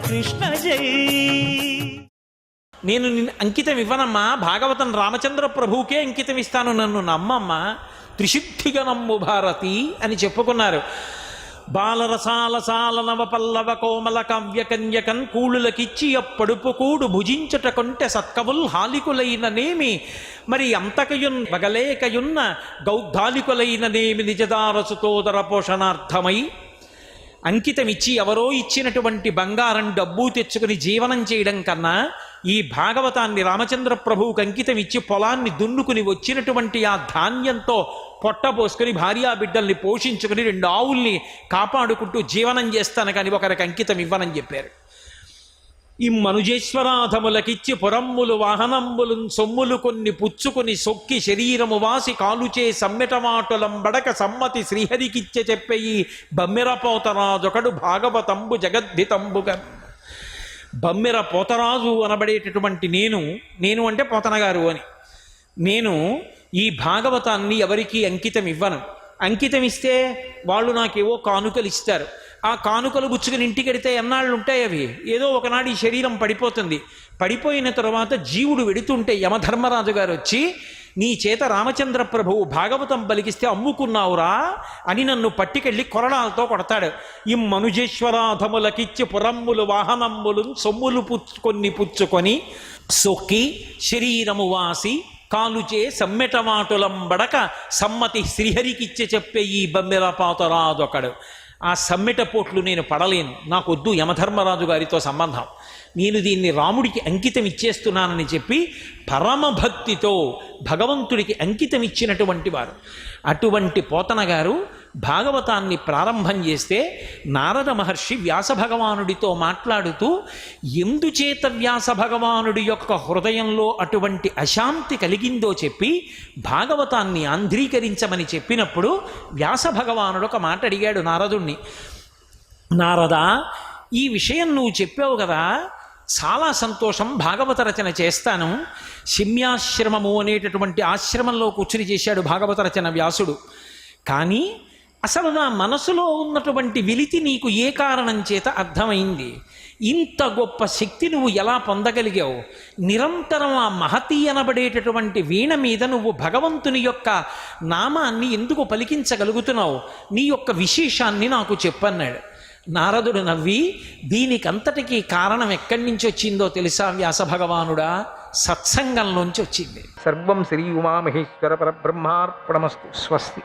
కృష్ణ జై. నేను అంకితం ఇవ్వనమ్మా, భాగవతం రామచంద్ర ప్రభువుకే అంకితం ఇస్తాను, నన్ను నమ్మమ్మ, త్రిశుద్ధిగా నమ్ము భారతి అని చెప్పుకున్నారు. బాలరసాలసాల నవ పల్లవ కోమల కావ్య కన్యకన్ కూళులకిచ్చి అప్పడుపు కూడు భుజించుట కొంటె సత్కవుల్ హాలికులైననేమి, మరి అంతకయున్ బగలేకయున్న గౌద్ధాలికులైననేమి నిజదారసుతోదర పోషణార్థమై. అంకితమిచ్చి ఎవరో ఇచ్చినటువంటి బంగారం డబ్బు తెచ్చుకుని జీవనం చేయడం కన్నా ఈ భాగవతాన్ని రామచంద్ర ప్రభువుకి అంకితం ఇచ్చి పొలాన్ని దున్నుకుని వచ్చినటువంటి ఆ ధాన్యంతో పొట్టపోసుకుని భార్యాబిడ్డల్ని పోషించుకుని 2 ఆవుల్ని కాపాడుకుంటూ జీవనం చేస్తాను కానీ ఒకరికి అంకితం ఇవ్వనని చెప్పారు. ఈ మనుజేశ్వరాధములకిచ్చి పురమ్ములు వాహనమ్ములు సొమ్ములు కొన్ని పుచ్చుకుని సొక్కి శరీరము వాసి కాలుచే సమ్మెటమాటులంబడక సమ్మతి శ్రీహరికిచ్చే చెప్పే ఈ బమ్మెర పోతరాజొకడు భాగవతంబు జగద్ధితంబుగా. బమ్మెర పోతరాజు అనబడేటటువంటి నేను అంటే పోతనగారు అని, నేను ఈ భాగవతాన్ని ఎవరికీ అంకితం ఇవ్వను. అంకితం ఇస్తే వాళ్ళు నాకేవో కానుకలు ఇస్తారు. ఆ కానుకలు గుచ్చుకుని ఇంటికెడితే ఎన్నాళ్ళు ఉంటాయి అవి? ఏదో ఒకనాడు ఈ శరీరం పడిపోతుంది. పడిపోయిన తర్వాత జీవుడు వెడుతుంటే యమధర్మరాజు గారు వచ్చి, నీ చేత రామచంద్ర ప్రభువు భాగవతం పలికిస్తే అమ్ముకున్నావురా అని నన్ను పట్టికెళ్ళి కొరడాలతో కొడతాడు. ఈ మనుజేశ్వరాధములకిచ్చి పురమ్ములు వాహనమ్ములు సొమ్ములు కొన్ని పుచ్చుకొని సొక్కి శరీరము వాసి కాలుచే సమ్మెటమాటులంబడక సమ్మతి శ్రీహరికిచ్చే చెప్పే ఈ బమ్మెర పాతరాజొకడు. ఆ సమ్మెట పోట్లు నేను పడలేను, నాకొద్దు యమధర్మరాజు గారితో సంబంధం, నేను దీన్ని రాముడికి అంకితం ఇచ్చేస్తున్నానని చెప్పి పరమభక్తితో భగవంతుడికి అంకితం ఇచ్చినటువంటి వారు. అటువంటి పోతన గారు భాగవతాన్ని ప్రారంభం చేస్తే నారద మహర్షి వ్యాస భగవానుడితో మాట్లాడుతూ ఎందుచేత వ్యాస భగవానుడి యొక్క హృదయంలో అటువంటి అశాంతి కలిగిందో చెప్పి భాగవతాన్ని ఆంధ్రీకరించమని చెప్పినప్పుడు వ్యాస భగవానుడు ఒక మాట అడిగాడు నారదుణ్ణి. నారదా, ఈ విషయం నువ్వు చెప్పావు కదా, చాలా సంతోషం, భాగవత రచన చేస్తాను. శమ్యాశ్రమము అనేటటువంటి ఆశ్రమంలో కూర్చుని చేశాడు భాగవత రచన వ్యాసుడు. కానీ అసలు నా మనసులో ఉన్నటువంటి వెలితి నీకు ఏ కారణం చేత అర్థమైంది? ఇంత గొప్ప శక్తి నువ్వు ఎలా పొందగలిగావు? నిరంతరం ఆ మహతి అనబడేటటువంటి వీణ మీద నువ్వు భగవంతుని యొక్క నామాన్ని ఎందుకు పలికించగలుగుతున్నావు? నీ యొక్క విశేషాన్ని నాకు చెప్పన్నాడు. నారదుడు నవ్వి, దీనికంతటికీ కారణం ఎక్కడి నుంచి వచ్చిందో తెలుసా వ్యాస భగవానుడా? సత్సంగంలోంచి వచ్చింది. సర్వం శ్రీ ఉమామహేశ్వర పరబ్రహ్మార్పణమస్తు. స్వస్తి.